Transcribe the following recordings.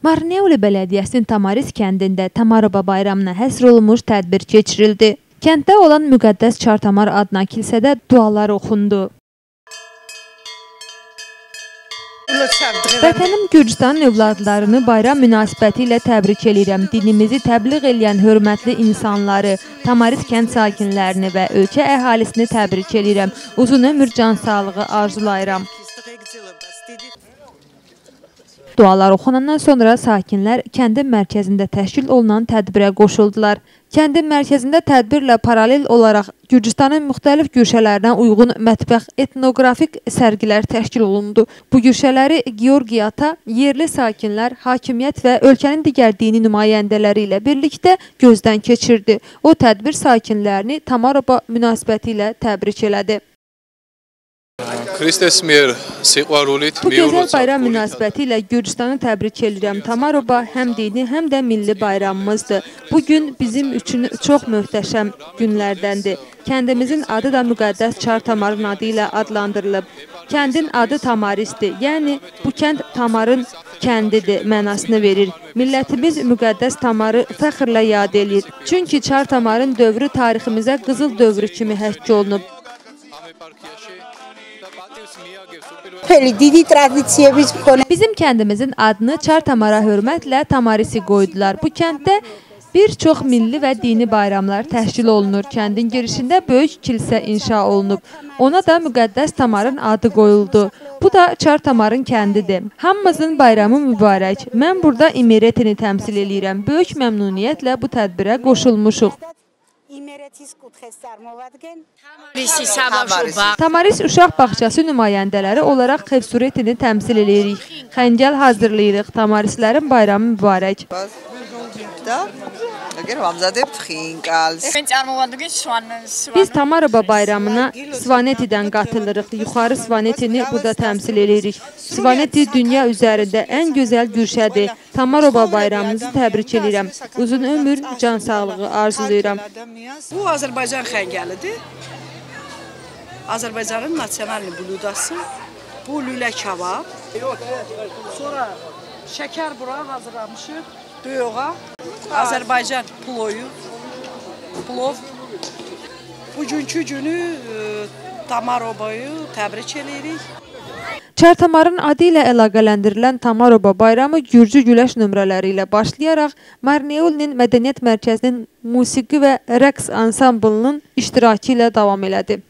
Marneuli Bələdiyyəsinin Tamaris kəndində Tamaroba bayramına həsr olunmuş tədbir keçirildi. Kənddə olan müqəddəs Çartamar adına kilsədə dualar oxundu. Vətənim Gürcüstanın övladlarını bayram münasibəti ilə təbrik edirəm. Dinimizi təbliğ edən hörmətli insanları, Tamaris kənd sakinlərini və ölkə əhalisini təbrik edirəm. Uzun ömür, can sağlığı arzulayıram. Dualar oxunandan sonra sakinlər kəndin mərkəzində təşkil olunan tədbirə qoşuldular. Kəndin mərkəzində tədbirlə paralel olaraq Gürcüstanın müxtəlif güşələrinə uyğun mətbəx, etnoqrafik sərgilər təşkil olundu. Bu güşələri Georgiyata yerli sakinlər, hakimiyyət və ölkənin digər dini nümayəndələri ilə birlikdə gözdən keçirdi. O tədbir sakinlərini Tamaroba münasibəti ilə təbrik elədi. Bu gözəl bayram münasibəti ilə Gürcüstanı təbrik edirəm. Tamaroba həm dini, həm də milli bayramımızdır. Bugün bizim üçün çox möhtəşəm günlərdəndir. Kəndimizin adı da müqəddəs Çartamarın adı ilə adlandırılıb. Kəndin adı Tamarisdir, yəni bu kənd Tamarın kəndidir mənasını verir. Millətimiz müqəddəs Tamarı fəxrlə yad edir. Çünki Çartamarın dövrü tariximizə qızıl dövrü kimi həkk olunub. Bizim kəndimizin adını Çartamara hörmətlə Tamarisi qoydular. Bu kənddə bir çox milli və dini bayramlar təşkil olunur. Kəndin girişində böyük kilsə inşa olunub. Ona da müqəddəs Tamarın adı qoyuldu. Bu da Çartamarın kəndidir. Hamımızın bayramı mübarək. Mən burada İmeretini təmsil edirəm. Böyük məmnuniyyətlə bu tədbirə qoşulmuşuq. Tamaris uşaq bağçası nümayəndələri olaraq Xevsuretini təmsil edirik. Xəncəl hazırlayırıq. Tamarislərin bayramı mübarək. Biz Tamaroba bayramına Svanetidən qatılırıq. Yuxarı Svanetini burada təmsil edirik. Svaneti dünya üzərində ən gözəl güşədir. Tamaroba bayramınızı təbrik edirəm. Uzun ömür, can sağlığı arzulayıram. Bu Azərbaycan xəngəlidir. Azərbaycanın nasional bludası. Bu lülə kabab. Sonra şəkər bura hazırlamışıq. Döyoğa. Azərbaycan plov. Bugünkü günü Tamarobayı təbrik edirik. Çartamarın adı ilə əlaqələndirilən Tamaroba bayramı Gürcü güləş nömrələri ilə başlayaraq Marneulinin Mədəniyyət Mərkəzinin musiqi və rəqs ansamblının iştirakı ilə davam elədi.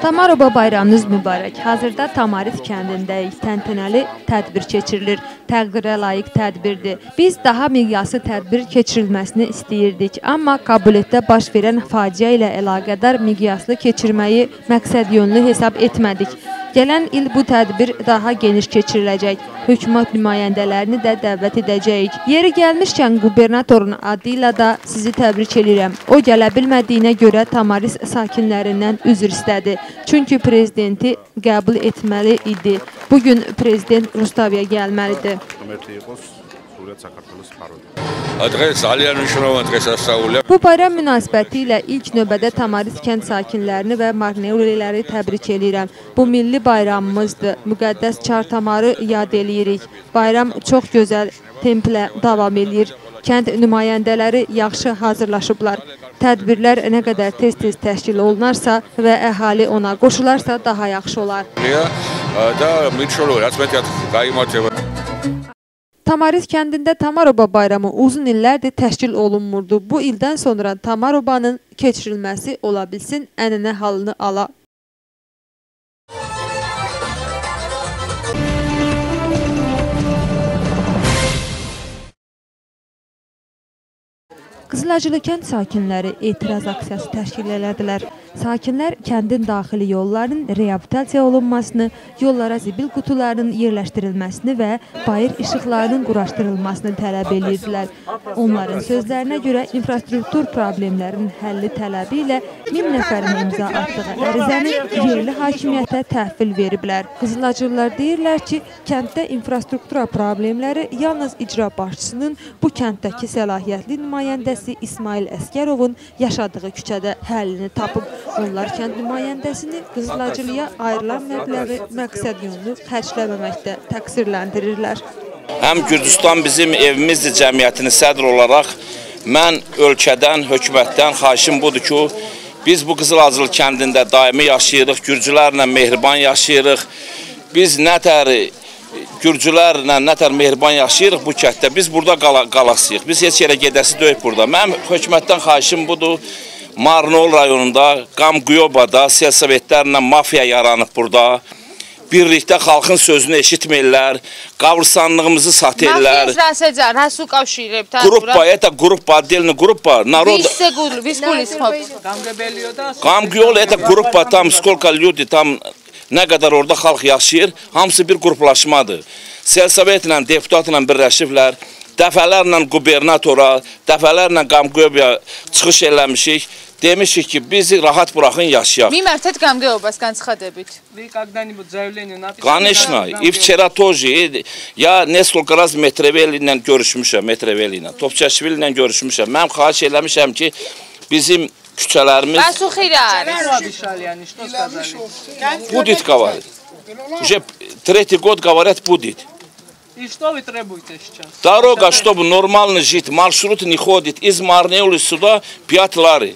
Tamaroba bayramınız mübarək. Hazırda Tamaris kəndindəyik. Təntənəli tədbir keçirilir. Təqdirə layiq tədbirdir. Biz daha miqyaslı tədbir keçirilməsini istəyirdik. Amma Kabulətdə baş verən faciə ilə əlaqədar miqyaslı keçirməyi məqsədyönlü hesab etmədik. Gələn il bu tədbir daha geniş keçiriləcək. Hökumət nümayəndələrini də dəvət edəcəyik. Yeri gəlmişkən qubernatorun adı ilə də sizi təbrik edirəm. O gələ bilmədiyinə görə Tamaris sakinlərindən üzr istədi. Çünki prezidenti qəbul etməli idi. Bugün prezident Rustaviya gəlməlidir. Bu bayram münasibəti ilə ilk növbədə Tamaris kənd sakinlərini və Marneuliləri təbrik edirəm. Bu milli bayramımızdır. Müqəddəs Çartamarı yad eləyirik. Bayram çox gözəl templə davam edir. Kənd nümayəndələri yaxşı hazırlaşıblar. Tədbirlər nə qədər tez-tez təşkil olunarsa və əhali ona qoşularsa daha yaxşı olar. Tamaris kəndində Tamaroba bayramı uzun illərdir təşkil olunmurdu. Bu ildən sonra Tamarobanın keçirilməsi ola bilsin, ənənə halını ala. Qızılacılı kənd sakinləri etiraz aksiyası təşkil elədilər. Sakinlər kəndin daxili yollarının reabilitasiya olunmasını, yollara zibil qutularının yerləşdirilməsini və bayır işıqlarının quraşdırılmasını tələb edirdilər. Onların sözlərinə görə infrastruktur problemlərinin həlli tələbi ilə 1000 nəfərin imza atdığı ərizəni yerli hakimiyyətə təhvil veriblər. Qızılacılılar deyirlər ki, kənddə infrastruktura problemləri yalnız icra başçısının bu kənddəki səlahiyyətli nümayəndəsi İsmail Əskərovun yaşadığı küçədə həllini tapıb. Onlar kənd nümayəndəsini Qızılacılıya ayrılan məbləği məqsədyönlü xərcləməməkdə təqsirləndirirlər. Həm Gürcüstan bizim evimizdir cəmiyyətinin sədr olaraq mən ölkədən, hökumətdən xahişim budur ki, biz bu Qızılacılı kəndində daimi yaşayırıq, Gürcülərlə mehriban yaşayırıq. Biz nətər Gürcülərlə nətər mehriban yaşayırıq bu kənddə, biz burada qalasıyıq. Biz heç yerə gedəsi deyik burada. Mənim hökumətdən xahişim budur. Marnol rayonunda, Qamquyobada siyasətlərlə mafiya yaranıb burada. Birlikdə xalqın sözünü eşitmirlər, qavırsanlığımızı satırlar. Gruppa, это группа, отдельная группа. Qamquyol, это группа, там сколько люди, там nə qədər orada xalq yaşayır, hamısı bir qruplaşmadır. Siyasətlə, deputatla birləşiblər. Dəfələrlə qubernatora, dəfələrlə Qamquyobaya çıxış eləmişik. Demişik ki, bizi rahat bırakın yaşayaq. Мимартет Qamquyobaskan çıxadebit. Конечно, и вчера тоже. Я несколько раз Metreveli ilə görüşmüşəm, Metreveli ilə. Topçaşvili ilə görüşmüşəm. Mən xahiş eləmişəm ki, bizim küçələrimiz будет говорить. Уже третий год говорят будет. И что вы требуете сейчас? Дорога, чтобы нормально жить, маршрут не ходит. Из Марнеули сюда 5 лари.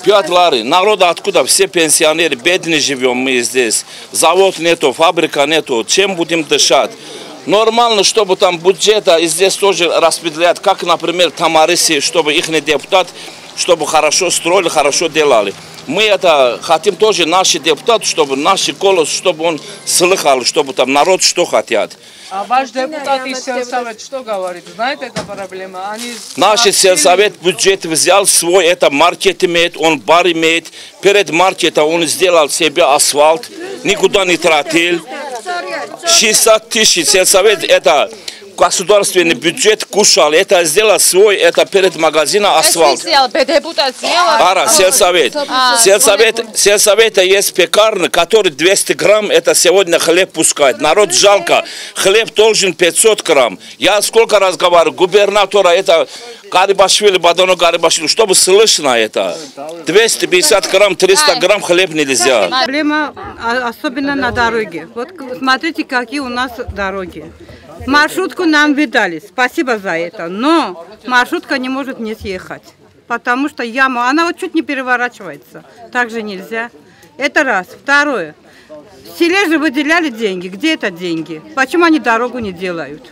5 лари. Народ откуда? Все пенсионеры, бедные живем мы здесь. Завод нету, фабрика нету. Чем будем дышать? Нормально, чтобы там бюджета и здесь тоже распределять, как, например, Тамариси, чтобы их депутат, чтобы хорошо строили, хорошо делали. Мы это хотим тоже, наши депутаты, чтобы наш голос, чтобы он слыхал, чтобы там народ что хотят. А ваш депутат из сельсовет что говорит? Знаете, это проблема? Наш сельсовет бюджет взял свой, это маркет имеет, он бар имеет. Перед маркетом он сделал себе асфальт, никуда не тратил. 60 тысяч сельсовет, это государственный бюджет кушал, это сделал свой, это перед магазином асфальт. Ара, сельсовет. Сельсовета есть пекарня, который 200 грамм, это сегодня хлеб пускает. Народ жалко, хлеб должен 500 грамм. Я сколько раз говорю, губернатора, это Гарибашвили, Бадоно Гарибашвили, чтобы слышно это. 250 грамм, 300 грамм хлеб нельзя. Проблема особенно на дороге. Вот смотрите, какие у нас дороги. Маршрутку нам видали, спасибо за это, но маршрутка не может не съехать, потому что яма, она вот чуть не переворачивается, так же нельзя. Это раз. Второе, в селе же выделяли деньги, где это деньги? Почему они дорогу не делают?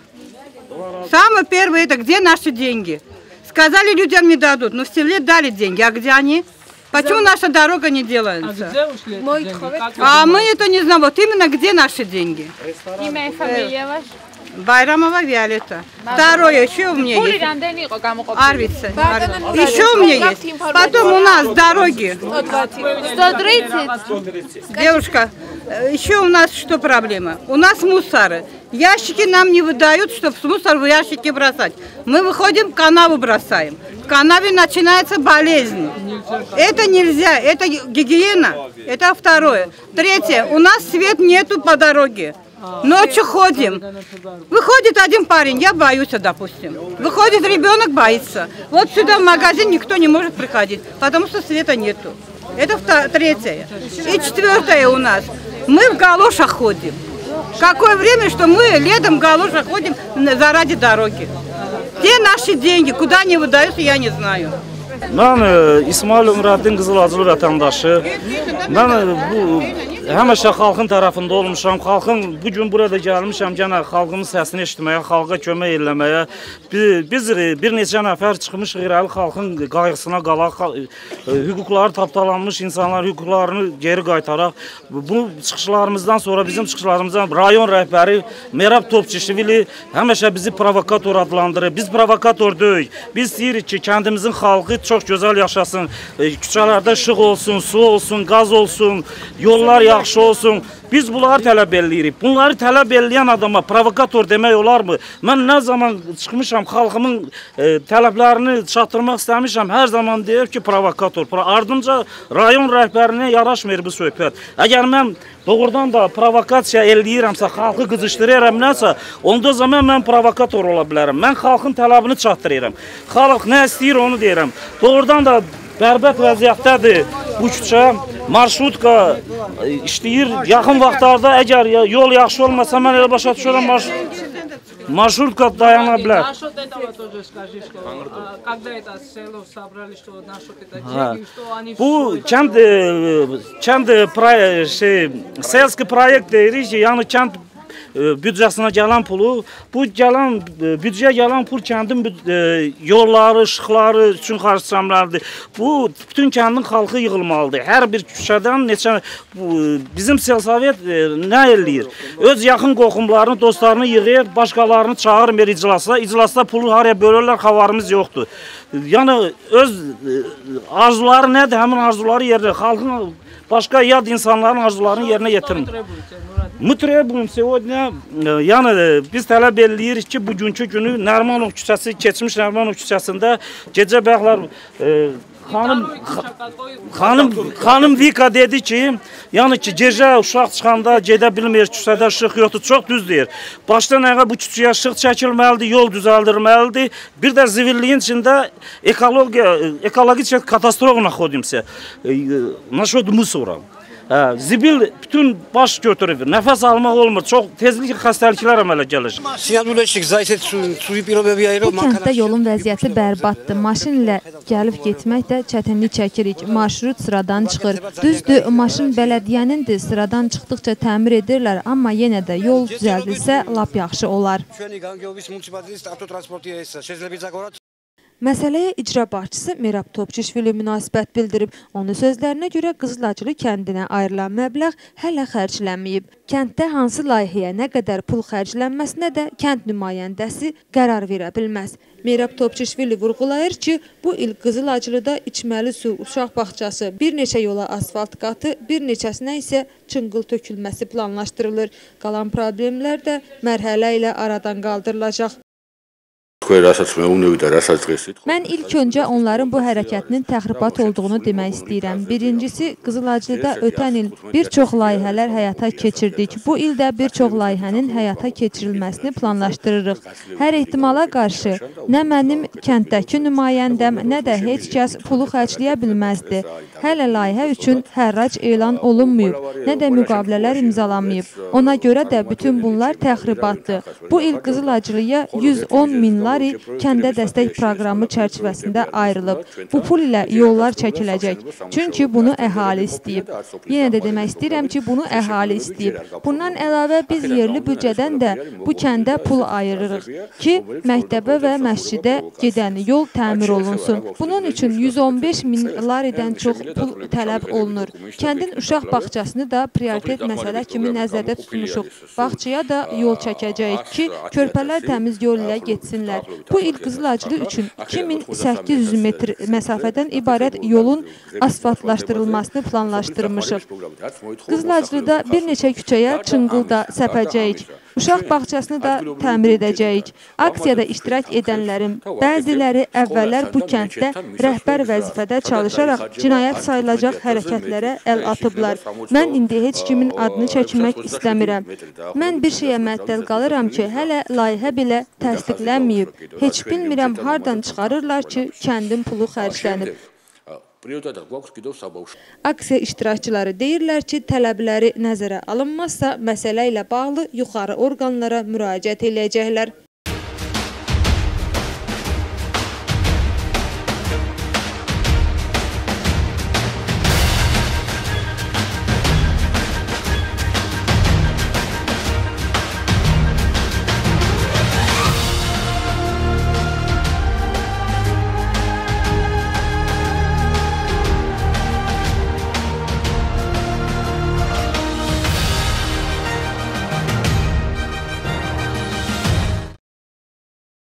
Самое первое, это где наши деньги? Сказали, людям не дадут, но в селе дали деньги, а где они? Почему наша дорога не делается? А где ушли эти деньги? А мы это не знаем, вот именно где наши деньги? Имя и фамилия ваша? Байрамова Виолетта. Второе, еще у меня есть. Арвица. Еще у меня есть. Потом у нас дороги. 130. Девушка, еще у нас что проблема? У нас мусоры. Ящики нам не выдают, чтобы мусор в ящики бросать. Мы выходим, канаву бросаем. В канаве начинается болезнь. Это нельзя, это гигиена. Это второе. Третье, у нас свет нету по дороге. Ночью ходим. Выходит один парень, я боюсь, допустим. Выходит ребенок, боится. Вот сюда в магазин никто не может приходить, потому что света нету. Это третье. И четвертое у нас. Мы в галошах ходим. Какое время, что мы летом в галошах ходим заради дороги. Где наши деньги, куда они выдаются, я не знаю. Ben İsmail Ömrəddin Qızılacılı vətəndaşı. Ben bu həmişə xalqın tərəfində olmuşam. Xalqın bu gün burada gəlmişəm, yenə xalqımın səsini eşitməyə, xalqa kömək eləməyə. Biz bir neçə nəfər çıxmışıq irəli xalqın qayğısına qalaq, hüquqları tapdalanmış insanlar hüquqlarını geri qaytaraq. Bu çıxışlarımızdan sonra bizim çıxışlarımızdan rayon rəhbəri Merab Topçişvili həmişə bizi provokator adlandırır. Biz provokator deyil. Biz deyirik ki, kəndimizin xalqı çox gözəl yaşasın, küçələrdə işıq olsun, su olsun, qaz olsun, yollar yaxşı olsun. Biz bunları tələb eləyirik. Bunları tələb eləyən adama provokator demək olarmı? Mən nə zaman çıxmışam, xalqımın tələblərini çatdırmaq istəmişəm, hər zaman deyir ki, provokator. Ardınca rayon rəhbərinə yaraşmır bu söhbət. Əgər mən doğrudan da provokasiya eləyirəmsə, xalqı qızışdırıram nəsə, onda zaman mən provokator ola bilərəm. Mən xalqın tələbini çatdırıram. Xalq nə istəyir onu deyirəm. Doğrudan da bərbət vəziyyətdədir bu küçə. Marşrutka işləyir. Yaxın vaxtlarda əgər yol yaxşı olmasa, mən elə başa düşürəm, marşrutka dayana bilər. Bu kənd selski proyekt deyirik ki, yəni kənd büdcəsinə gələn pulu, bu büdcəyə gələn pul kəndin yolları, işıqları üçün xərcləməlidir. Bu, bütün kəndin xalqı yığılmalıdır. Hər bir küçədən neçə, bizim Selsovet nə eləyir? Öz yaxın qohumlarını, dostlarını yığır, başqalarını çağırmır iclasda. İclasda pulu haraya bölürlər, xavarımız yoxdur. Yəni, öz arzuları nədir? Həmin arzuları yerinə, xalqın başqa yad insanların arzularını yerinə yetirmir. Мы требуем сегодня, yəni biz tələb eləyirik ki, bugünkü günü Nərimanov küçəsi, keçmiş Nərimanov küçəsində gecə bəxtlər xanım Vika dedi ki, yəni ki, gecə uşaq çıxanda gedə bilmir, küçədə işıq yoxdur, çox düz deyir. Başdan ayağa bu küçəyə işıq çəkilməlidir, yol düzəldilməlidir. Bir də zivilliyin içində ekologiya katastrofa naxodimsə, nasıl mısura. Zibil bütün baş götürür, nəfəs almaq olmur, çox tezlik xəstəliklər əmələ gəlir. Bu kənddə yolun vəziyyəti bərbaddır. Maşın ilə gəlib getmək də çətinlik çəkirik. Marşrut sıradan çıxır. Düzdür, maşın bələdiyyənindir, sıradan çıxdıqca təmir edirlər, amma yenə də yol düzəldilsə lap yaxşı olar. Məsələyə icra başçısı Merab Topçişvili münasibət bildirib. Onun sözlərinə görə Qızılacılı kəndinə ayrılan məbləğ hələ xərclənməyib. Kənddə hansı layihəyə nə qədər pul xərclənməsinə də kənd nümayəndəsi qərar verə bilməz. Merab Topçişvili vurğulayır ki, bu il Qızılacılıda içməli su, uşaq bağçası, bir neçə yola asfalt qatı, bir neçəsinə isə çınqıl tökülməsi planlaşdırılır. Qalan problemlər də mərhələ ilə aradan qaldırılacaq. Mən ilk öncə onların bu hərəkətinin təxribat olduğunu demək istəyirəm. Birincisi, Qızılacılıda ötən il bir çox layihələr həyata keçirdik. Bu il də bir çox layihənin həyata keçirilməsini planlaşdırırıq. Hər ehtimala qarşı, nə mənim kənddəki nümayəndəm, nə də heç kəs pulu xərcləyə bilməzdi. Hələ layihə üçün hərrac elan olunmayıb, nə də müqavilələr imzalanmayıb. Ona görə də bütün bunlar təxribatdır. Bu il Qızılacılıya 110 min lari kəndə dəstək proqramı çərçivəsində ayrılıb. Bu pul ilə yollar çəkiləcək. Çünki bunu əhali istəyib. Yenə də demək istəyirəm ki, bunu əhali istəyib. Bundan əlavə biz yerli büdcədən də bu kəndə pul ayırırıq ki, məktəbə və məscidə gedən yol təmir olunsun. Bunun üçün 115 min laridən çox pul tələb olunur. Kəndin uşaq bağçasını da prioritet məsələ kimi nəzərdə tutmuşuq. Bağçaya da yol çəkəcəyik ki, körpələr təmiz yol ilə getsinlər. Bu il Qızılacılı üçün 2800 metr məsafədən ibarət yolun asfaltlaşdırılmasını planlaşdırmışıq. Qızılacılıda bir neçə küçəyə çınqıl da səpəcəyik. Uşaq bağçasını da təmir edəcəyik. Aksiyada iştirak edənlərin bəziləri əvvəllər bu kənddə rəhbər vəzifədə çalışaraq cinayət sayılacaq hərəkətlərə əl atıblar. Mən indi heç kimin adını çəkmək istəmirəm. Mən bir şeyə məəttəl qalıram ki, hələ layihə belə təsdiqlənməyib. Heç bilmirəm hardan çıxarırlar ki, kəndin pulu xərclənib. Aksiya iştirakçıları deyirlər ki, tələbləri nəzərə alınmazsa, məsələ ilə bağlı yuxarı orqanlara müraciət edəcəklər.